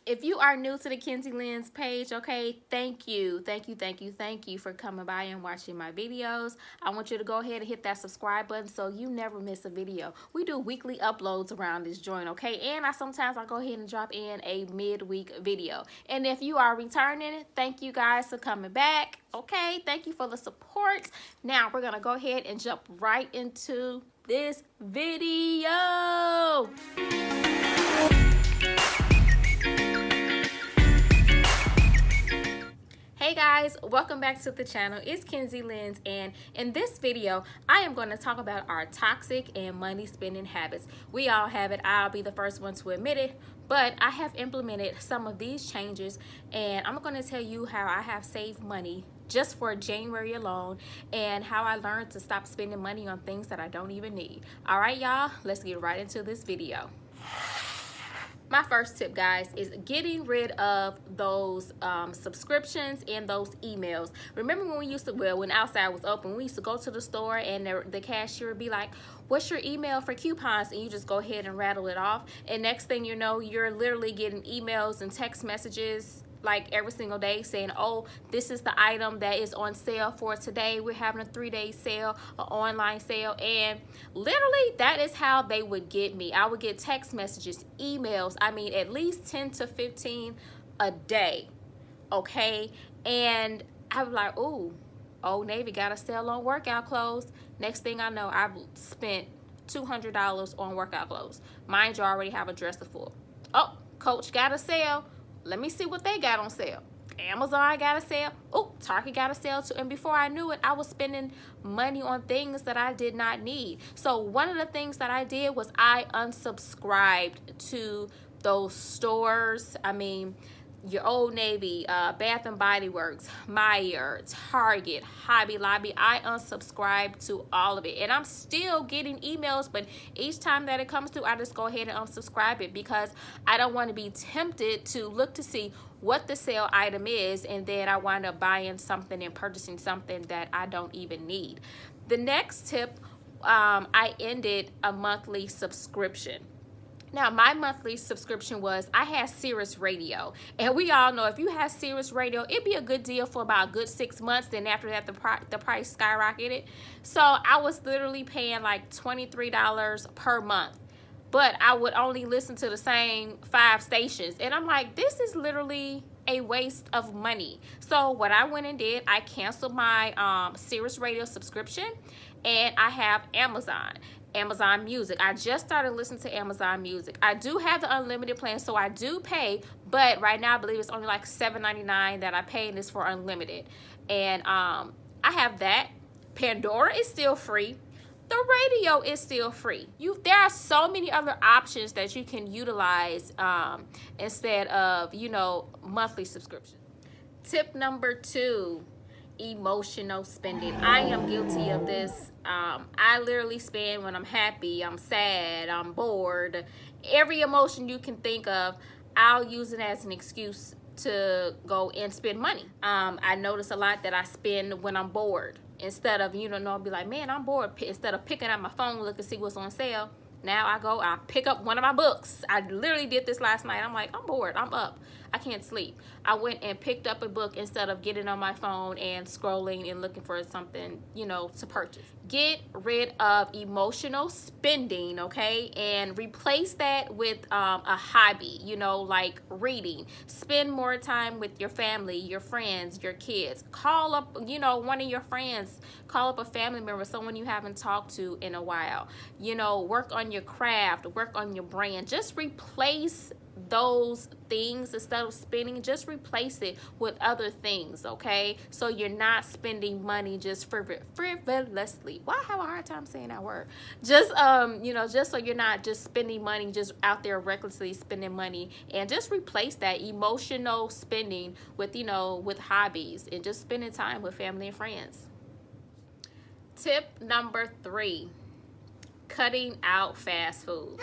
If you are new to the Kenzie Lynn's page, okay, thank you for coming by and watching my videos. I want you to go ahead and hit that subscribe button so you never miss a video. We do weekly uploads around this joint, okay? And sometimes I go ahead and drop in a midweek video. And if you are returning, thank you guys for coming back, okay? Thank you for the support. Now we're gonna go ahead and jump right into this video. Hey guys, welcome back to the channel. It's Kenzie Lynn's, and in this video I am going to talk about our toxic and money spending habits. We all have it. I'll be the first one to admit it, but I have implemented some of these changes, and I'm going to tell you how I have saved money just for January alone, and how I learned to stop spending money on things that I don't even need. All right, y'all, let's get right into this video. My first tip, guys, is getting rid of those subscriptions and those emails. Remember when we used to, well, when outside was open, we used to go to the store and the cashier would be like, what's your email for coupons? And you just go ahead and rattle it off. And next thing you know, you're literally getting emails and text messages like every single day saying, oh, this is the item that is on sale for today. We're having a 3-day sale, an online sale. And literally that is how they would get me. I would get text messages, emails, I mean at least 10 to 15 a day, okay? And I was like, ooh, Old Navy got a sale on workout clothes. Next thing I know, I've spent $200 on workout clothes. Mind you, I already have a dresser full. Oh, Coach got a sale. Let me see what they got on sale. Amazon got a sale. Oh, Target got a sale too. And before I knew it, I was spending money on things that I did not need. So one of the things that I did was I unsubscribed to those stores. I mean, your Old Navy, Bath and Body Works, Meijer, Target, Hobby Lobby. I unsubscribed to all of it, and I'm still getting emails, but each time that it comes through, I just go ahead and unsubscribe it because I don't want to be tempted to look to see what the sale item is, and then I wind up buying something and purchasing something that I don't even need. The next tip, I ended a monthly subscription. Now, my monthly subscription was, I had Sirius Radio. And we all know if you have Sirius Radio, it'd be a good deal for about a good 6 months. Then after that, the price skyrocketed. So I was literally paying like $23 per month. But I would only listen to the same 5 stations. And I'm like, this is literally a waste of money. So what I went and did, I canceled my Sirius Radio subscription, and I have Amazon Music. I just started listening to Amazon Music. I do have the unlimited plan, so I do pay, but right now I believe it's only like $7.99 that I pay, and it's for unlimited. And I have that. Pandora is still free. The radio is still free. There are so many other options that you can utilize instead of, monthly subscription. Tip number 2, emotional spending. I am guilty of this. I literally spend when I'm happy, I'm sad, I'm bored. Every emotion you can think of, I'll use it as an excuse to go and spend money. I notice a lot that I spend when I'm bored. Instead of, I'll be like, man, I'm bored. Instead of picking up my phone, look and see what's on sale, now I pick up one of my books. I literally did this last night. I'm like, I'm bored, I'm up, I can't sleep. I went and picked up a book instead of getting on my phone and scrolling and looking for something, to purchase. Get rid of emotional spending, okay? And replace that with a hobby, like reading. Spend more time with your family, your friends, your kids. Call up, one of your friends. Call up a family member, someone you haven't talked to in a while. Work on your craft, work on your brand. Just replace those things. Instead of spending, just replace it with other things, okay? So you're not spending money just frivolously. Why have a hard time saying that word? Just just so you're not just spending money just out there recklessly spending money, and just replace that emotional spending with with hobbies and just spending time with family and friends. Tip number 3, cutting out fast food.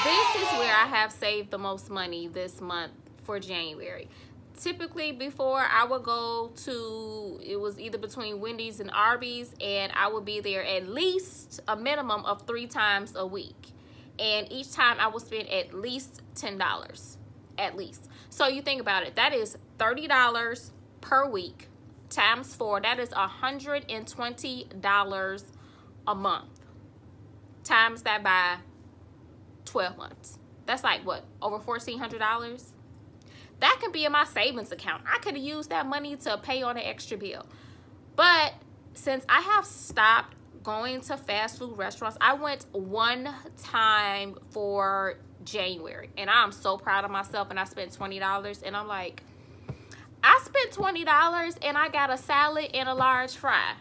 This is where I have saved the most money this month for January. Typically before, I would go to, it was either between Wendy's and Arby's, and I would be there at least a minimum of 3 times a week. and each time I will spend at least $10, at least. So you think about it, that is $30 per week times 4. That is $120 a month. Times that by 12 months. That's like what, over $1,400? That can be in my savings account. I could have used that money to pay on an extra bill. But since I have stopped going to fast food restaurants, I went one time for January, and I'm so proud of myself, and I spent $20, and I'm like, I spent $20 and I got a salad and a large fry.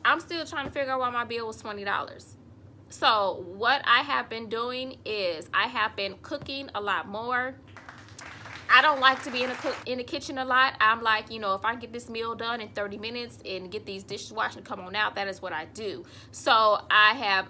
I'm still trying to figure out why my bill was $20. So what I have been doing is I have been cooking a lot more. I don't like to be in the kitchen a lot. I'm like, you know, if I get this meal done in 30 minutes and get these dishes washed and come on out, that is what I do. So I have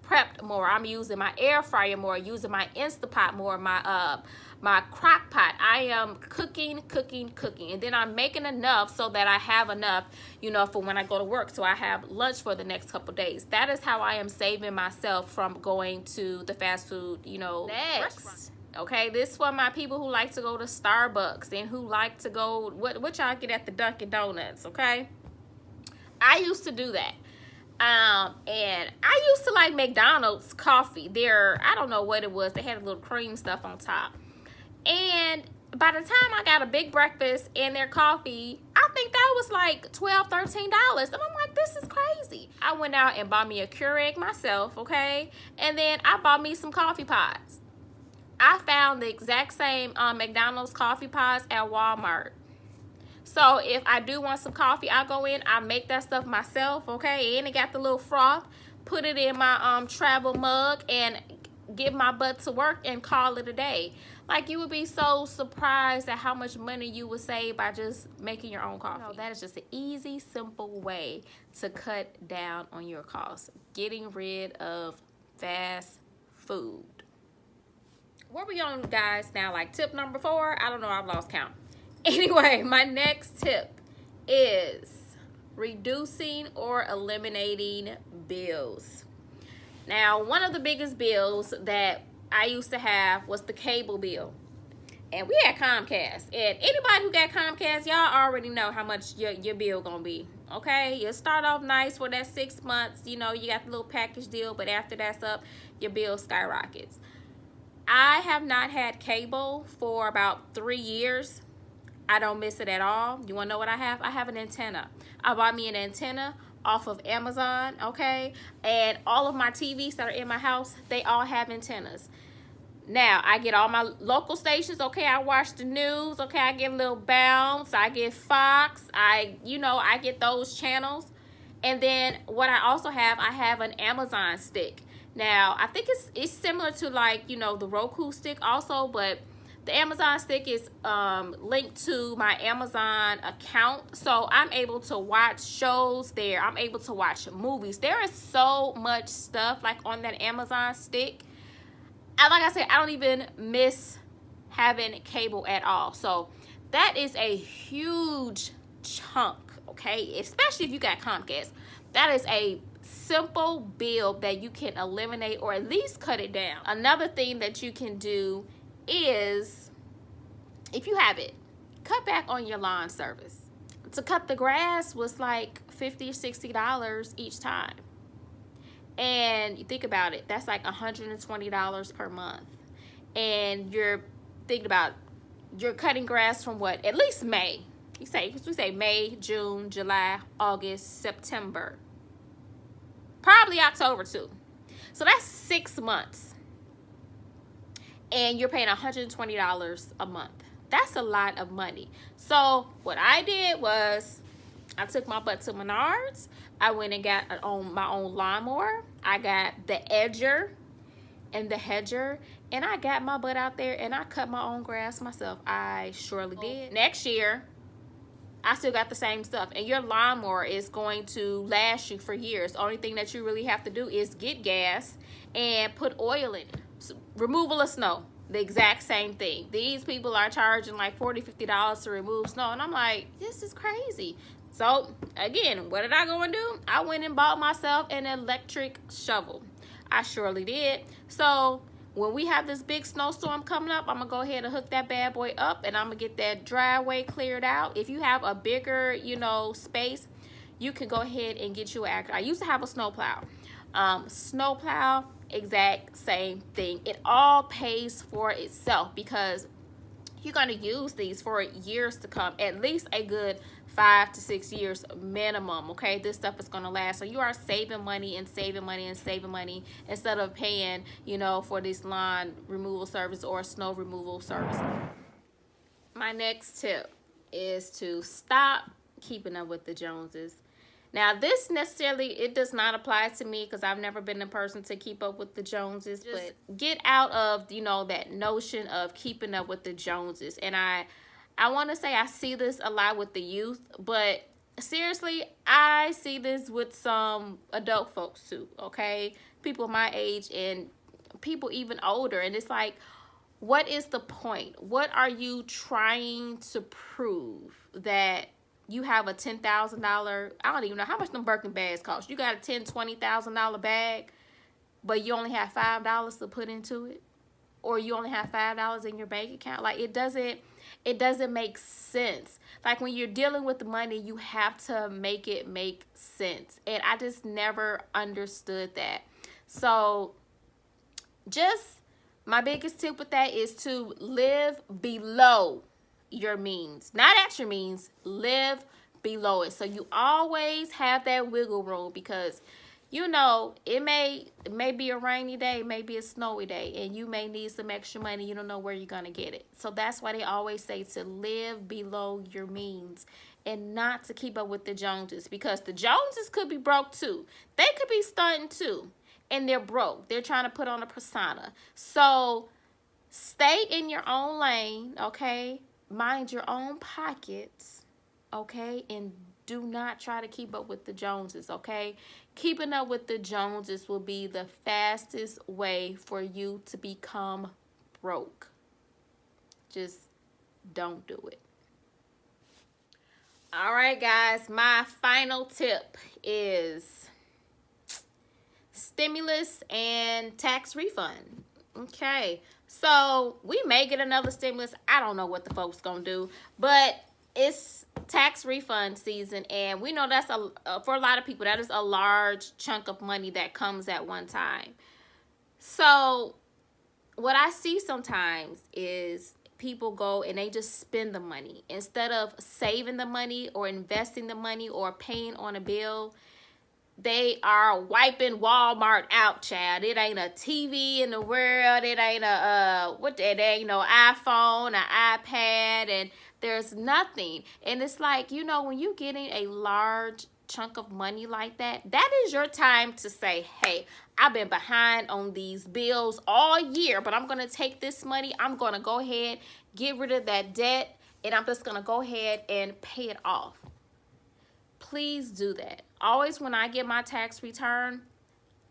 prepped more. I'm using my air fryer more, using my Instapot more, my crock pot. I am cooking, and then I'm making enough so that I have enough, you know, for when I go to work, so I have lunch for the next couple days. That is how I am saving myself from going to the fast food, you know, next. Okay, this for my people who like to go to Starbucks and who like to go, what y'all get at the Dunkin' Donuts, okay? I used to do that. And I used to like McDonald's coffee. I don't know what it was. They had a little cream stuff on top. And by the time I got a big breakfast and their coffee, I think that was like $12, $13. And I'm like, this is crazy. I went out and bought me a Keurig myself, okay? And then I bought me some coffee pods. I found the exact same McDonald's coffee pods at Walmart. So if I do want some coffee, I go in, I make that stuff myself, okay? And it got the little froth, put it in my travel mug, and get my butt to work and call it a day. Like, you would be so surprised at how much money you would save by just making your own coffee. No, that is just an easy, simple way to cut down on your costs. Getting rid of fast food. Where we on, guys, now? Like tip number 4? I don't know, I've lost count. Anyway, my next tip is reducing or eliminating bills. Now, one of the biggest bills that I used to have was the cable bill. And we had Comcast. And anybody who got Comcast, y'all already know how much your bill gonna be. Okay? You start off nice for that 6 months. You know, you got the little package deal. But after that's up, your bill skyrockets. I have not had cable for about 3 years. I don't miss it at all. You want to know what I have? I have an antenna. I bought me an antenna off of Amazon, okay? And all of my TVs that are in my house, they all have antennas. Now, I get all my local stations, okay? I watch the news, okay? I get a little Bounce, I get Fox, I get those channels. And then what I also have, I have an Amazon stick. Now, I think it's similar to, like, you know, the Roku stick also, but the Amazon stick is linked to my Amazon account. So I'm able to watch shows there. I'm able to watch movies. There is so much stuff, like, on that Amazon stick. And like I said, I don't even miss having cable at all. So that is a huge chunk, okay? Especially if you got Comcast. That is a simple bill that you can eliminate or at least cut it down. Another thing that you can do is, if you have it, cut back on your lawn service. To cut the grass was like $50 or $60 each time. And you think about it, that's like $120 per month. And you're thinking about, you're cutting grass from what? At least May. We say May, June, July, August, September. Probably October too. So that's 6 months. And you're paying $120 a month. That's a lot of money. So what I did was, I took my butt to Menards. I went and got my own lawnmower. I got the edger and the hedger. And I got my butt out there and I cut my own grass myself. I surely did. Next year, I still got the same stuff. And your lawnmower is going to last you for years. The only thing that you really have to do is get gas and put oil in it. So, removal of snow, the exact same thing. These people are charging like $40, $50 to remove snow. And I'm like, this is crazy. So, again, what did I go and do? I went and bought myself an electric shovel. I surely did. So, when we have this big snowstorm coming up, I'm gonna go ahead and hook that bad boy up, and I'm gonna get that driveway cleared out. If you have a bigger, you know, space, you can go ahead and get you an actor. I used to have a snowplow. Snowplow, exact same thing. It all pays for itself because you're going to use these for years to come, at least a good 5 to 6 years minimum. Okay, this stuff is going to last. So you are saving money and saving money and saving money instead of paying, you know, for this lawn removal service or snow removal service. My next tip is to stop keeping up with the Joneses. Now, this necessarily, it does not apply to me because I've never been the person to keep up with the Joneses. Just but get out of, you know, that notion of keeping up with the Joneses. And I want to say I see this a lot with the youth, but seriously, I see this with some adult folks too, okay? People my age and people even older. And it's like, what is the point? What are you trying to prove? That you have a $10,000, I don't even know how much them Birkin bags cost. You got a $10,000, $20,000 bag, but you only have $5 to put into it, or you only have $5 in your bank account. Like, it doesn't make sense. Like, when you're dealing with the money, you have to make it make sense. And I just never understood that. So just my biggest tip with that is to live below your means, not at your means. Live below it, so you always have that wiggle room, because you know it may be a rainy day, maybe a snowy day, and you may need some extra money. You don't know where you're gonna get it. So that's why they always say to live below your means and not to keep up with the Joneses, because the Joneses could be broke too. They could be stunting too, and they're broke. They're trying to put on a persona. So stay in your own lane, okay? Mind your own pockets, okay? And do not try to keep up with the Joneses, okay? Keeping up with the Joneses will be the fastest way for you to become broke. Just don't do it. All right, guys, my final tip is stimulus and tax refund. Okay, so we may get another stimulus. I don't know what the folks gonna do, but it's tax refund season, and we know that's for a lot of people, that is a large chunk of money that comes at one time. So what I see sometimes is people go and they just spend the money instead of saving the money or investing the money or paying on a bill. They are wiping Walmart out, child. It ain't a TV in the world. It ain't there ain't no iPhone, an iPad, and there's nothing. And it's like, you know, when you're getting a large chunk of money like that, that is your time to say, hey, I've been behind on these bills all year, but I'm going to take this money. I'm going to go ahead, get rid of that debt, and I'm just going to go ahead and pay it off. Please do that. Always when I get my tax return,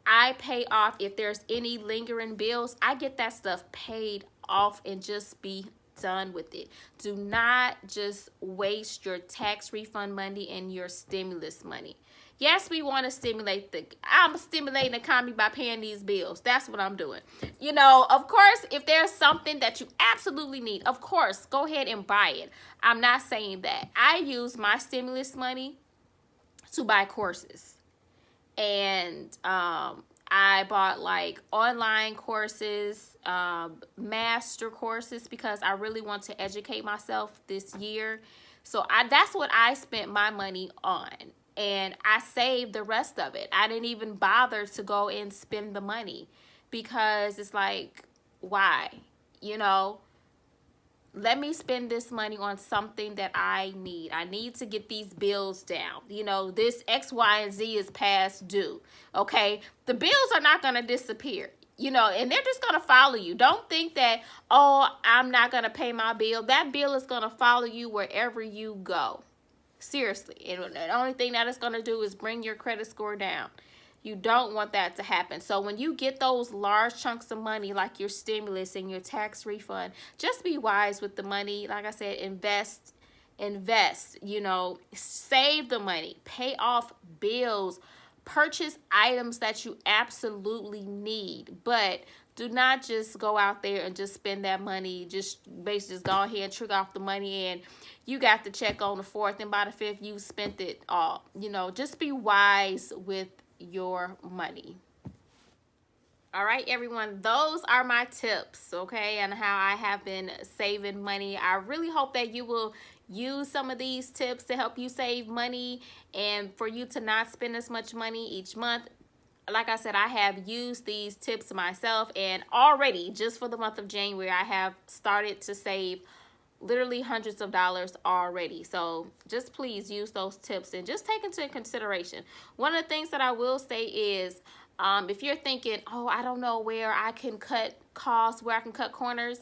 I pay off. If there's any lingering bills, I get that stuff paid off and just be done with it. Do not just waste your tax refund money and your stimulus money. Yes, we want to stimulate I'm stimulating the economy by paying these bills. That's what I'm doing. You know, of course, if there's something that you absolutely need, of course, go ahead and buy it. I'm not saying that. I use my stimulus money to buy courses, and I bought like online courses, master courses, because I really want to educate myself this year. So that's what I spent my money on, and I saved the rest of it. I didn't even bother to go and spend the money, because it's like, why? You know, let me spend this money on something that I need. I need to get these bills down. You know, this X, Y, and Z is past due. Okay? The bills are not going to disappear. You know, and they're just going to follow you. Don't think that, oh, I'm not going to pay my bill. That bill is going to follow you wherever you go. Seriously. And the only thing that it's going to do is bring your credit score down. You don't want that to happen. So when you get those large chunks of money, like your stimulus and your tax refund, just be wise with the money. Like I said, invest, you know, save the money, pay off bills, purchase items that you absolutely need, but Do not just go out there and just spend that money. Just basically just go ahead and trick off the money, and you got the check on the 4th, and by the 5th you spent it all. You know, just be wise with your money. All right, everyone, those are my tips, okay, and how I have been saving money. I really hope that you will use some of these tips to help you save money and for you to not spend as much money each month. Like I said, I have used these tips myself, and already just for the month of January, I have started to save literally hundreds of dollars already. So just please use those tips and just take into consideration. One of the things that I will say is, if you're thinking, oh, I don't know where I can cut costs, where I can cut corners,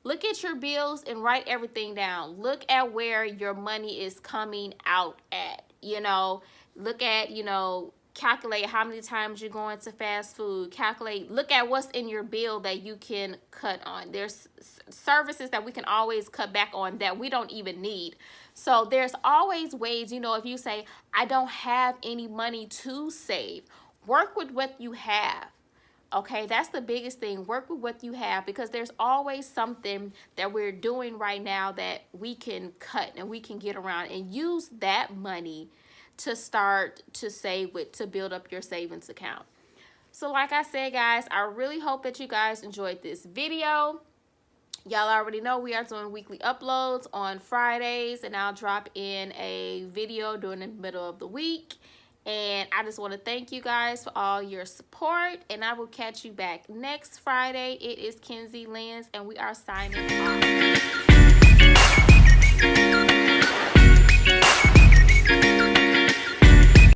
look at your bills and write everything down. Look at where your money is coming out at. You know, look at, you know, calculate how many times you're going to fast food. Calculate, look at what's in your bill that you can cut on. There's services that we can always cut back on that we don't even need. So there's always ways, you know, if you say, I don't have any money to save, work with what you have. Okay, that's the biggest thing. Work with what you have, because there's always something that we're doing right now that we can cut and we can get around and use that money to start to save with, to build up your savings account. So like I said, guys, I really hope that you guys enjoyed this video. Y'all already know we are doing weekly uploads on Fridays, and I'll drop in a video during the middle of the week. And I just want to thank you guys for all your support, and I will catch you back next Friday. It is Kenzie Lens, and we are signing off.